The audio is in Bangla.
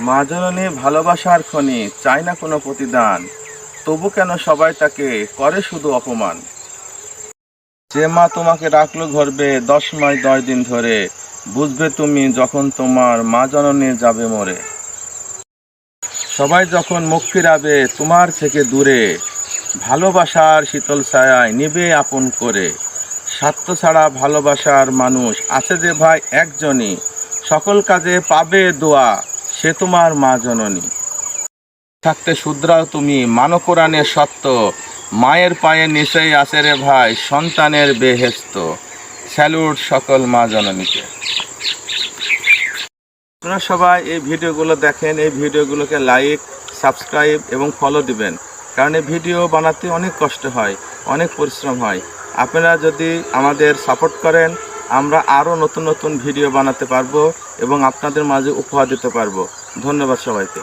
মা জননী ভালোবাসার খনি, চায় না কোনো প্রতিদান, তবু কেন সবাই তাকে করে শুধু অপমান। যে মা তোমাকে রাখলো গর্ভে 10 মাস 10 দিন ধরে, বুঝবে তুমি যখন তোমার মা জননী যাবে মরে। সবাই যখন মুখ ফিরাবে তোমার থেকে দূরে, ভালোবাসার শীতল ছায়ায় নিবে আপন করে। স্বার্থ ছাড়া ভালোবাসার মানুষ আছে যে ভাই একজনই, সকল কাজে পাবে দোয়া, সে তোমার মা জননী। থাকতে শুধরাও তুমি, মানো কোরআনের সত্য, মায়ের পায়ে নিচেই আছে রে ভাই সন্তানের বেহেশত। স্যালুট সকল মা জননীকে। আপনারা সবাই এই ভিডিওগুলো দেখেন, এই ভিডিওগুলোকে লাইক, সাবস্ক্রাইব এবং ফলো দিবেন, কারণ এই ভিডিও বানাতে অনেক কষ্ট হয়, অনেক পরিশ্রম হয়। আপনারা যদি আমাদের সাপোর্ট করেন, আমরা আরও নতুন নতুন ভিডিও বানাতে পারবো এবং আপনাদের মাঝে উপহার দিতে পারবো। ধন্যবাদ সবাইকে।